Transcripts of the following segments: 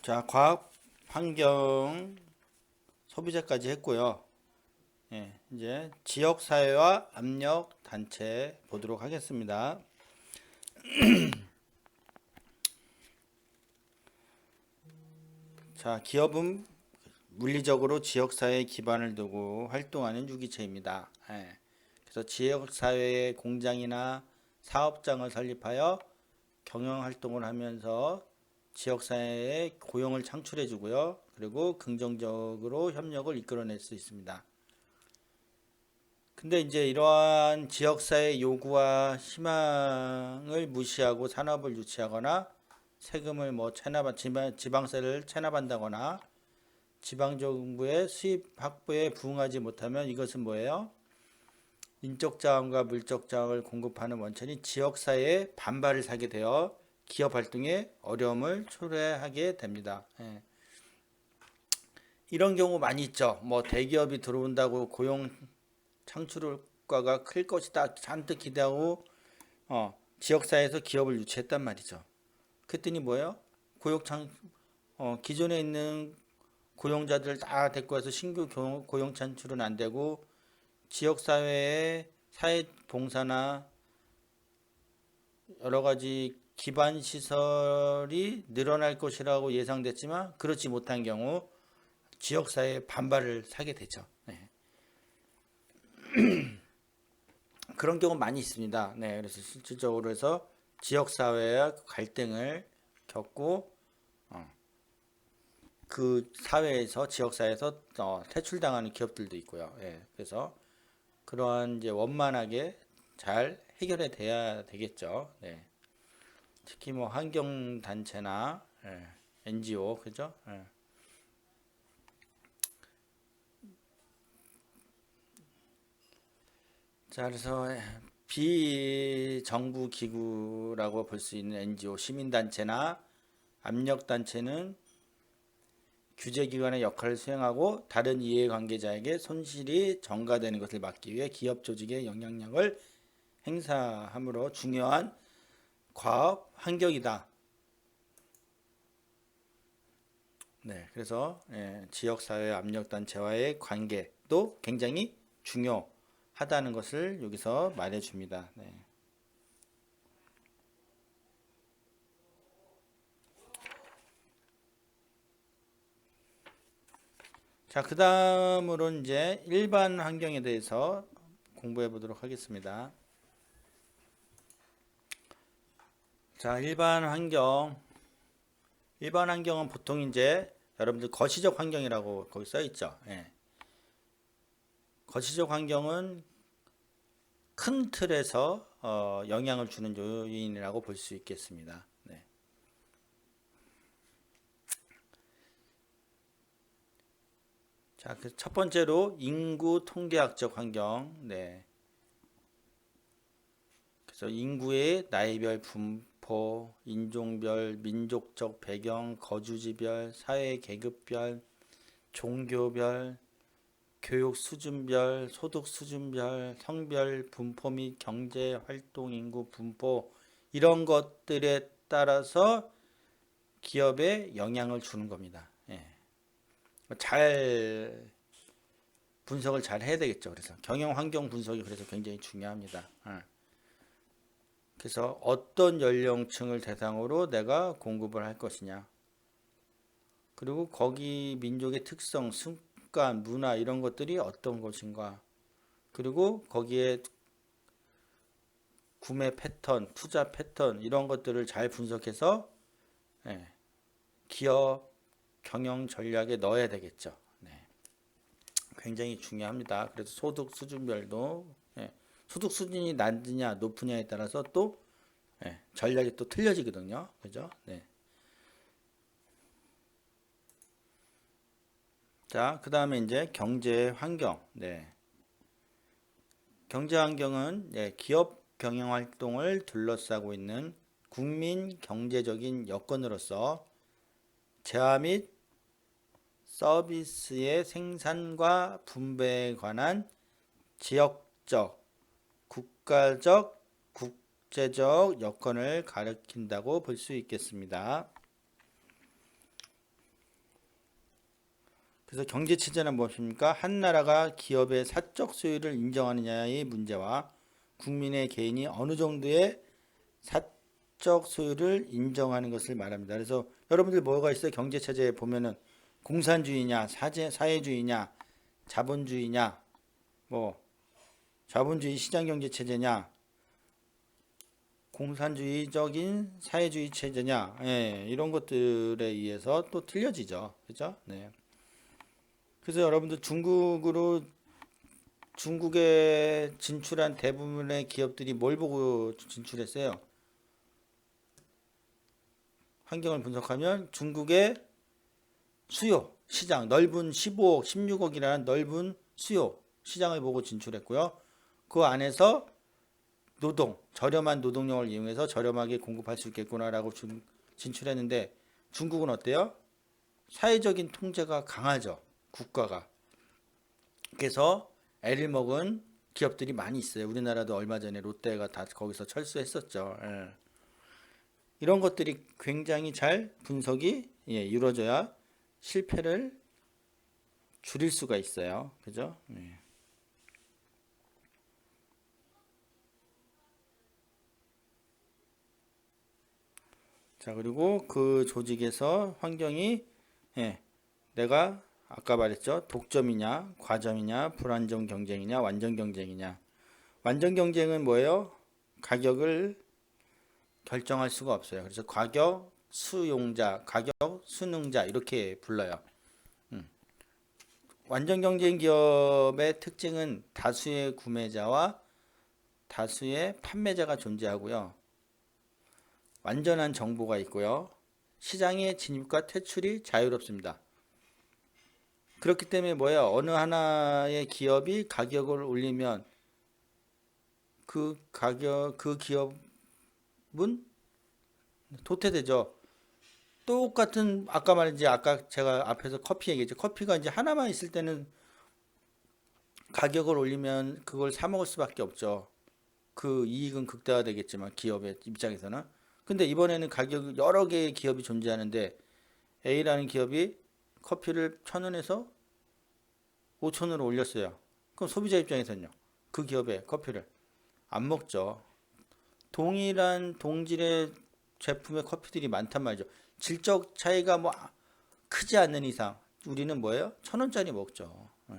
자, 과학, 환경, 소비자까지 했고요. 예, 이제 지역사회와 압력 단체 보도록 하겠습니다. 자, 기업은 물리적으로 지역사회에 기반을 두고 활동하는 유기체입니다. 예, 그래서 지역사회의 공장이나 사업장을 설립하여 경영활동을 하면서 지역사회에 고용을 창출해 주고요. 그리고 긍정적으로 협력을 이끌어낼 수 있습니다. 근데 이제 이러한 지역사회 요구와 희망을 무시하고 산업을 유치하거나 세금을 지방세를 체납한다거나 지방정부의 수입 확보에 부응하지 못하면 이것은 뭐예요? 인적 자원과 물적 자원을 공급하는 원천이 지역사회의 반발을 사게 되어 기업 활동에 어려움을 초래하게 됩니다. 예. 이런 경우 많이 있죠. 뭐 대기업이 들어온다고 고용 창출 효과가 클 것이다 잔뜩 기대하고 지역사회에서 기업을 유치했단 말이죠. 그랬더니 뭐예요? 기존에 있는 고용자들 다 데리고 와서 신규 고용 창출은 안 되고 지역사회의 사회봉사나 여러 가지 기반 시설이 늘어날 것이라고 예상됐지만 그렇지 못한 경우 지역사회의 반발을 사게 되죠. 네. 그런 경우 많이 있습니다. 네, 그래서 실질적으로 해서 지역사회와 갈등을 겪고 그 사회에서 지역사회에서 퇴출당하는 기업들도 있고요. 예, 그래서 그러한 이제 원만하게 잘 해결해 돼야 되겠죠. 네. 특히 뭐 환경단체나 NGO 그죠? 예. 자, 그래서 비정부 기구라고 볼 수 있는 NGO 시민단체나 압력단체는 규제기관의 역할을 수행하고 다른 이해관계자에게 손실이 전가되는 것을 막기 위해 기업 조직의 영향력을 행사함으로 중요한 과업 환경이다. 네, 그래서 지역사회 압력단체와의 관계도 굉장히 중요하다는 것을 여기서 말해줍니다. 네. 자, 그 다음으로 이제 일반 환경에 대해서 공부해 보도록 하겠습니다. 자, 일반 환경은 보통 이제 여러분들 거시적 환경이라고 거기 써 있죠. 예. 거시적 환경은 큰 틀에서 영향을 주는 요인이라고 볼 수 있겠습니다. 네. 자, 그 첫 번째로 인구 통계학적 환경. 네. 그래서 인구의 나이별 분포, 인종별, 민족적 배경, 거주지별, 사회 계급별, 종교별, 교육 수준별, 소득 수준별, 성별 분포 및 경제 활동 인구 분포 이런 것들에 따라서 기업에 영향을 주는 겁니다. 예. 잘 분석을 잘 해야 되겠죠. 그래서 경영 환경 분석이 그래서 굉장히 중요합니다. 그래서 어떤 연령층을 대상으로 내가 공급을 할 것이냐. 그리고 거기 민족의 특성, 습관, 문화 이런 것들이 어떤 것인가. 그리고 거기에 구매 패턴, 투자 패턴 이런 것들을 잘 분석해서 기업 경영 전략에 넣어야 되겠죠. 네. 굉장히 중요합니다. 그래서 소득 수준별도 소득 수준이 낮으냐 높으냐에 따라서 또 전략이 또 틀려지거든요. 그죠? 네. 자, 그 다음에 이제 경제 환경. 네. 경제 환경은 기업 경영 활동을 둘러싸고 있는 국민 경제적인 여건으로서 재화 및 서비스의 생산과 분배에 관한 지역적, 국가적, 국제적 여건을 가리킨다고 볼 수 있겠습니다. 그래서 경제 체제는 무엇입니까? 한 나라가 기업의 사적 소유를 인정하느냐의 문제와 국민의 개인이 어느 정도의 사적 소유를 인정하는 것을 말합니다. 그래서 여러분들 뭐가 있어요? 경제 체제에 보면은 공산주의냐, 사회주의냐, 자본주의냐, 뭐 자본주의 시장 경제 체제냐, 공산주의적인 사회주의 체제냐, 예, 이런 것들에 의해서 또 틀려지죠. 그죠? 네. 그래서 여러분들 중국에 진출한 대부분의 기업들이 뭘 보고 진출했어요? 환경을 분석하면 중국의 수요 시장 넓은 15억, 16억이라는 넓은 수요 시장을 보고 진출했고요. 그 안에서 저렴한 노동력을 이용해서 저렴하게 공급할 수 있겠구나라고 진출했는데 중국은 어때요? 사회적인 통제가 강하죠. 국가가. 그래서 애를 먹은 기업들이 많이 있어요. 우리나라도 얼마 전에 롯데가 다 거기서 철수했었죠. 예. 이런 것들이 굉장히 잘 분석이 이루어져야 실패를 줄일 수가 있어요. 그죠? 예. 자, 그리고 그 조직에서 환경이 내가 아까 말했죠. 독점이냐, 과점이냐, 불안정 경쟁이냐, 완전 경쟁이냐. 완전 경쟁은 뭐예요? 가격을 결정할 수가 없어요. 그래서 가격 수용자, 가격 수능자 이렇게 불러요. 완전 경쟁 기업의 특징은 다수의 구매자와 다수의 판매자가 존재하고요. 완전한 정보가 있고요. 시장의 진입과 퇴출이 자유롭습니다. 그렇기 때문에 뭐예요? 어느 하나의 기업이 가격을 올리면 그 기업은 도태되죠. 똑같은 아까 제가 앞에서 커피 얘기했죠. 커피가 이제 하나만 있을 때는 가격을 올리면 그걸 사 먹을 수밖에 없죠. 그 이익은 극대화되겠지만 기업의 입장에서는. 근데 이번에는 가격 여러 개의 기업이 존재하는데 A라는 기업이 커피를 1,000원에서 5,000원으로 올렸어요. 그럼 소비자 입장에서는요. 그 기업의 커피를 안 먹죠. 동일한 동질의 제품의 커피들이 많단 말이죠. 질적 차이가 뭐 크지 않는 이상 우리는 뭐예요? 1,000원짜리 먹죠. 네.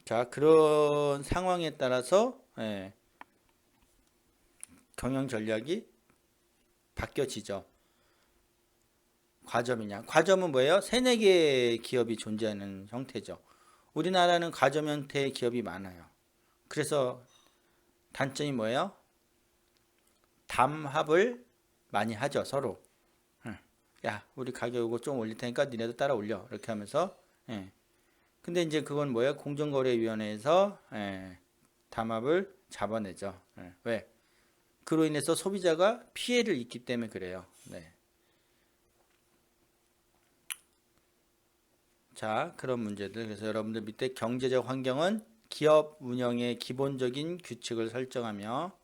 자, 그런 상황에 따라서 경영 전략이 바뀌어지죠. 과점이냐? 과점은 뭐예요? 세네 개의 기업이 존재하는 형태죠. 우리나라는 과점 형태의 기업이 많아요. 그래서 단점이 뭐예요? 담합을 많이 하죠, 서로. 야, 우리 가격 이거 좀 올릴 테니까 니네도 따라 올려. 이렇게 하면서. 근데 이제 그건 뭐예요? 공정거래위원회에서 담합을 잡아내죠. 왜? 그로 인해서 소비자가 피해를 입기 때문에 그래요. 네. 자, 그런 문제들. 그래서 여러분들 밑에 경제적 환경은 기업 운영의 기본적인 규칙을 설정하며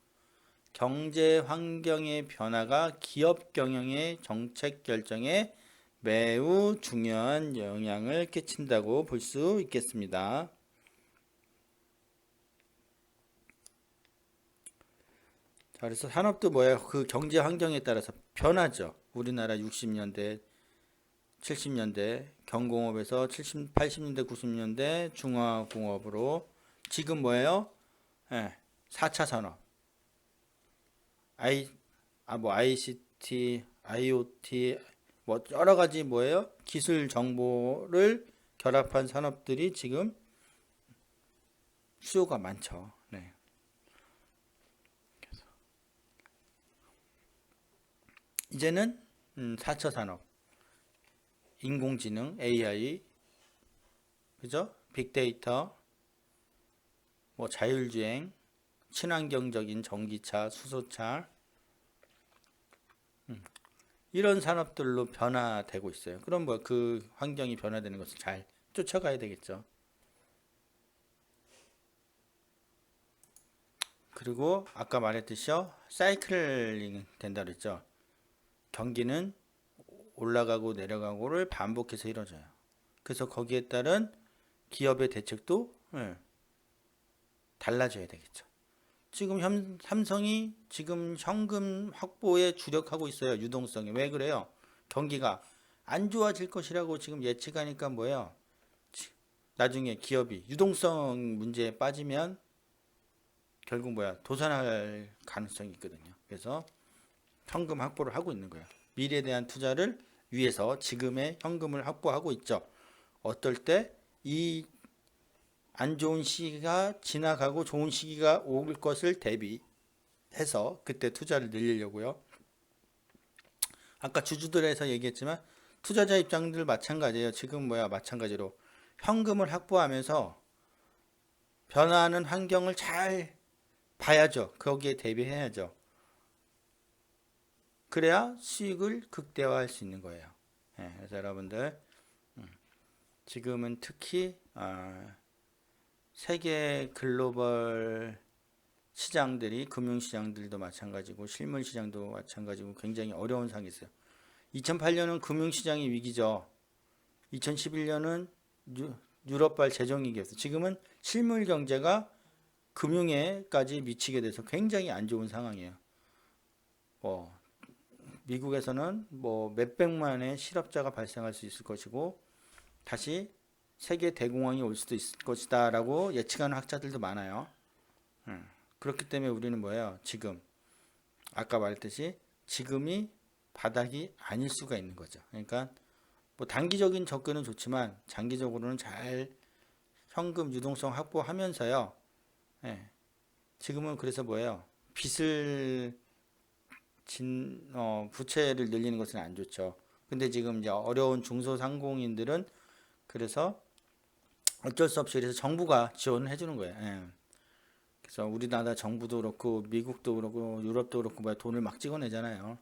경제 환경의 변화가 기업 경영의 정책 결정에 매우 중요한 영향을 끼친다고 볼 수 있겠습니다. 자, 그래서 산업도 뭐예요? 그 경제 환경에 따라서 변하죠. 우리나라 60년대, 70년대 경공업에서 80년대, 90년대 중화공업으로 지금 뭐예요? 4차 산업. ICT, IoT, 뭐 여러 가지 뭐예요? 기술 정보를 결합한 산업들이 지금 수요가 많죠. 네. 이제는 4차 산업, 인공지능, AI, 그죠? 빅데이터, 뭐 자율주행, 친환경적인 전기차, 수소차, 이런 산업들로 변화되고 있어요. 그럼 뭐 그 환경이 변화되는 것을 잘 쫓아가야 되겠죠. 그리고 아까 말했듯이요. 사이클링 된다 그랬죠. 경기는 올라가고 내려가고를 반복해서 이루어져요. 그래서 거기에 따른 기업의 대책도 달라져야 되겠죠. 지금 삼성이 지금 현금 확보에 주력하고 있어요. 유동성이. 왜 그래요? 경기가 안 좋아질 것이라고 지금 예측하니까 뭐예요? 나중에 기업이 유동성 문제에 빠지면 결국 뭐야? 도산할 가능성이 있거든요. 그래서 현금 확보를 하고 있는 거예요. 미래에 대한 투자를 위해서 지금의 현금을 확보하고 있죠. 어떨 때 이 안 좋은 시기가 지나가고 좋은 시기가 올 것을 대비해서 그때 투자를 늘리려고요. 아까 주주들에서 얘기했지만 투자자 입장들 마찬가지예요. 지금 마찬가지로 현금을 확보하면서 변화하는 환경을 잘 봐야죠. 거기에 대비해야죠. 그래야 수익을 극대화할 수 있는 거예요. 그래서 여러분들 지금은 특히 세계 글로벌 시장들이 금융시장들도 마찬가지고 실물시장도 마찬가지고 굉장히 어려운 상황이 있어요. 2008년은 금융시장이 위기죠. 2011년은 유럽발 재정위기였어요. 지금은 실물경제가 금융에까지 미치게 돼서 굉장히 안 좋은 상황이에요. 미국에서는 몇백만의 실업자가 발생할 수 있을 것이고 다시 세계 대공황이 올 수도 있을 것이다 라고 예측하는 학자들도 많아요. 그렇기 때문에 우리는 지금 아까 말했듯이 지금이 바닥이 아닐 수가 있는 거죠. 그러니까 단기적인 접근은 좋지만 장기적으로는 잘 현금 유동성 확보하면서요. 지금은 그래서 빚을 부채를 늘리는 것은 안 좋죠. 근데 지금 이제 어려운 중소상공인들은 그래서 어쩔 수 없이 그래서 정부가 지원을 해주는 거예요. 그래서 우리나라 정부도 그렇고 미국도 그렇고 유럽도 그렇고 돈을 막 찍어내잖아요.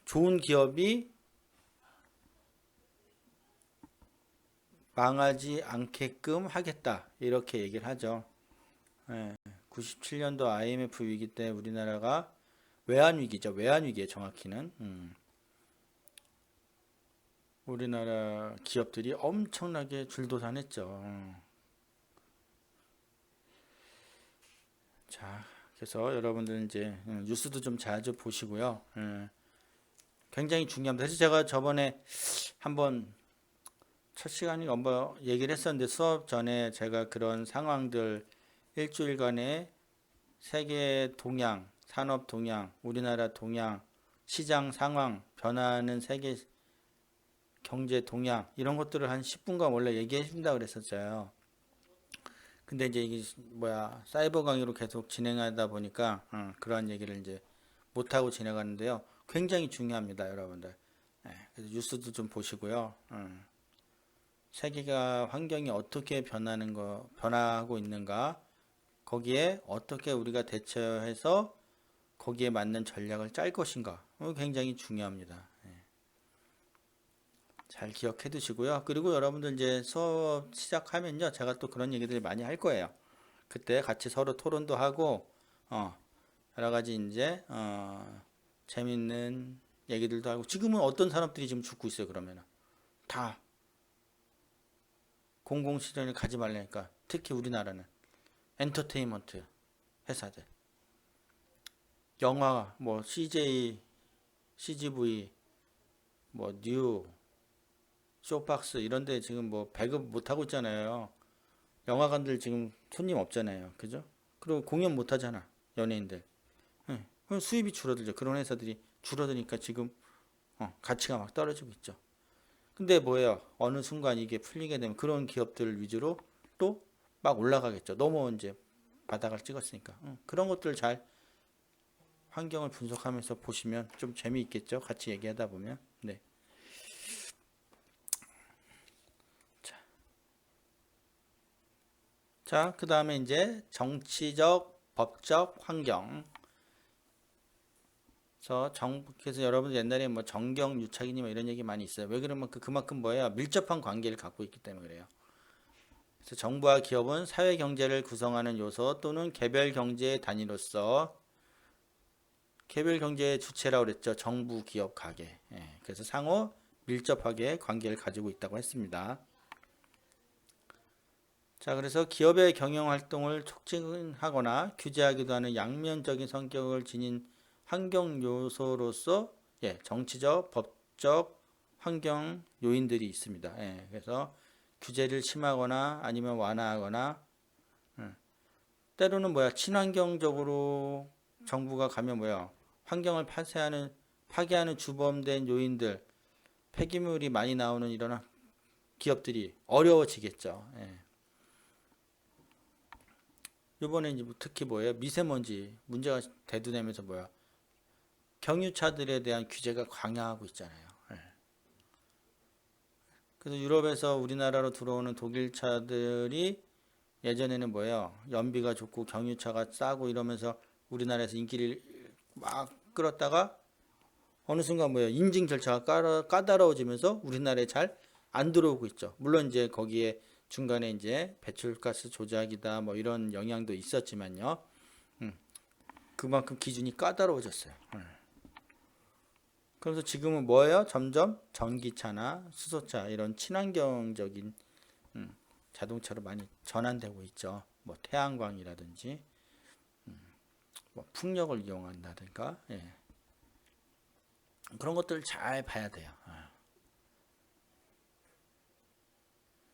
좋은 기업이 망하지 않게끔 하겠다 이렇게 얘기를 하죠. 97년도 IMF 위기 때 우리나라가 외환위기죠. 외환위기에 정확히는 우리나라 기업들이 엄청나게 줄도산했죠. 자, 그래서 여러분들 이제 뉴스도 좀 자주 보시고요. 굉장히 중요합니다. 사실 제가 저번에 한번 첫 시간이 한번 얘기를 했었는데 수업 전에 제가 그런 상황들 일주일간의 세계 동향, 산업 동향, 우리나라 동향, 시장 상황, 변화하는 세계 경제 동향 이런 것들을 한 10분간 원래 얘기해 준다 그랬었어요. 근데 이제 이게 사이버 강의로 계속 진행하다 보니까 그러한 얘기를 이제 못 하고 진행하는데요. 굉장히 중요합니다, 여러분들. 그래서 뉴스도 좀 보시고요. 세계가 환경이 어떻게 변화하고 있는가, 거기에 어떻게 우리가 대처해서 거기에 맞는 전략을 짤 것인가, 굉장히 중요합니다. 잘 기억해 두시고요. 그리고 여러분들 이제 수업 시작하면요, 제가 또 그런 얘기들 많이 할 거예요. 그때 같이 서로 토론도 하고, 여러 가지 이제 재밌는 얘기들도 하고. 지금은 어떤 산업들이 지금 죽고 있어요? 그러면은 다 공공시설을 가지 말라니까. 특히 우리나라는 엔터테인먼트 회사들, 영화 CJ, CGV, 뉴, 쇼박스 이런데 지금 배급 못 하고 있잖아요. 영화관들 지금 손님 없잖아요. 그죠? 그리고 공연 못 하잖아. 연예인들. 그럼 수입이 줄어들죠. 그런 회사들이 줄어드니까 지금 가치가 막 떨어지고 있죠. 근데 어느 순간 이게 풀리게 되면 그런 기업들 위주로 또 막 올라가겠죠. 너무 이제 바닥을 찍었으니까. 그런 것들 잘 환경을 분석하면서 보시면 좀 재미있겠죠. 같이 얘기하다 보면. 네. 자, 그 다음에 이제 정치적, 법적 환경. 그래서 여러분들 옛날에 정경유착이니 이런 얘기 많이 있어요. 왜 그러면 그만큼 밀접한 관계를 갖고 있기 때문에 그래요. 그래서 정부와 기업은 사회 경제를 구성하는 요소 또는 개별 경제의 단위로서 개별 경제의 주체라고 그랬죠. 정부, 기업, 가계. 예, 그래서 상호 밀접하게 관계를 가지고 있다고 했습니다. 자, 그래서 기업의 경영 활동을 촉진하거나 규제하기도 하는 양면적인 성격을 지닌 환경 요소로서 예, 정치적, 법적, 환경 요인들이 있습니다. 예, 그래서 규제를 심하거나 아니면 완화하거나 때로는 뭐야 친환경적으로 정부가 가면 뭐야 환경을 파괴하는 주범된 요인들 폐기물이 많이 나오는 이런 기업들이 어려워지겠죠. 예. 이번에 이제 특히 뭐예요 미세먼지 문제가 대두되면서 뭐야 경유차들에 대한 규제가 강화하고 있잖아요. 예. 그래서 유럽에서 우리나라로 들어오는 독일 차들이 예전에는 뭐예요 연비가 좋고 경유차가 싸고 이러면서 우리나라에서 인기를 막 끌었다가 어느 순간 뭐예요 인증 절차가 까다로워지면서 우리나라에 잘 안 들어오고 있죠. 물론 이제 거기에 중간에 이제 배출가스 조작이다 뭐 이런 영향도 있었지만요. 그만큼 기준이 까다로워졌어요. 그래서 지금은 뭐예요? 점점 전기차나 수소차 이런 친환경적인 자동차로 많이 전환되고 있죠. 뭐 태양광이라든지 뭐 풍력을 이용한다든가 예. 그런 것들을 잘 봐야 돼요.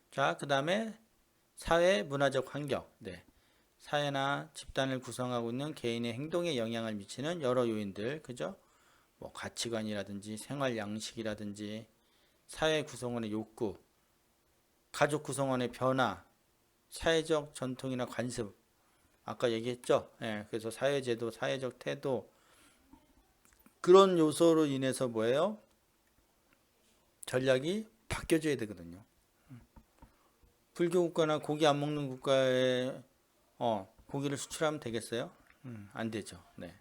자, 그 다음에 사회 문화적 환경. 네. 사회나 집단을 구성하고 있는 개인의 행동에 영향을 미치는 여러 요인들, 그죠? 뭐 가치관이라든지 생활 양식이라든지 사회 구성원의 욕구, 가족 구성원의 변화, 사회적 전통이나 관습. 아까 얘기했죠? 예, 그래서 사회제도, 사회적 태도 그런 요소로 인해서 뭐예요? 전략이 바뀌어져야 되거든요. 불교 국가나 고기 안 먹는 국가에 고기를 수출하면 되겠어요? 안 되죠. 네.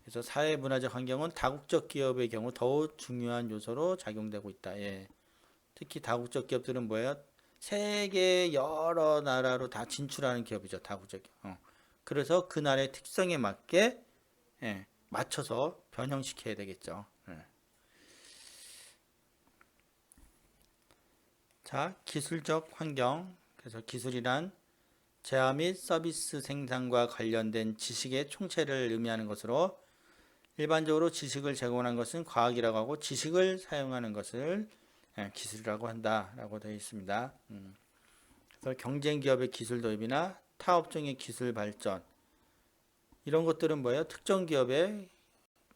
그래서 사회 문화적 환경은 다국적 기업의 경우 더욱 중요한 요소로 작용되고 있다. 예. 특히 다국적 기업들은 뭐예요? 세계 여러 나라로 다 진출하는 기업이죠. 다국적 기업. 그래서 그 나라의 특성에 맞게 예, 맞춰서 변형시켜야 되겠죠. 예. 자, 기술적 환경. 그래서 기술이란 재화 및 서비스 생산과 관련된 지식의 총체를 의미하는 것으로 일반적으로 지식을 제공하는 것은 과학이라고 하고 지식을 사용하는 것을 기술이라고 한다라고 되어 있습니다. 그래서 경쟁 기업의 기술 도입이나 타 업종의 기술 발전 이런 것들은 뭐예요? 특정 기업에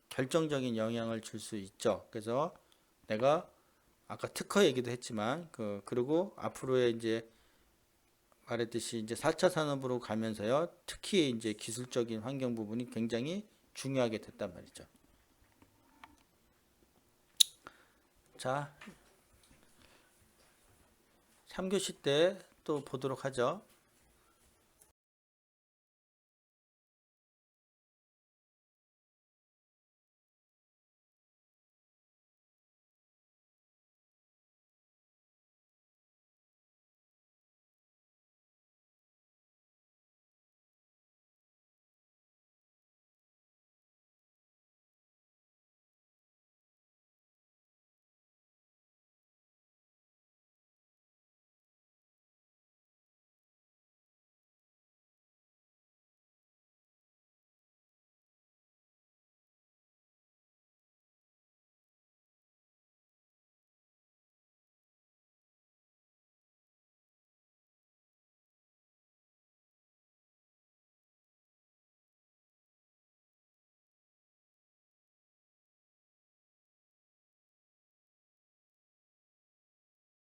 결정적인 영향을 줄 수 있죠. 그래서 내가 아까 특허 얘기도 했지만 그리고 앞으로의 이제 말했듯이 이제 4차 산업으로 가면서요. 특히 이제 기술적인 환경 부분이 굉장히 중요하게 됐단 말이죠. 자, 3교시 때 또 보도록 하죠.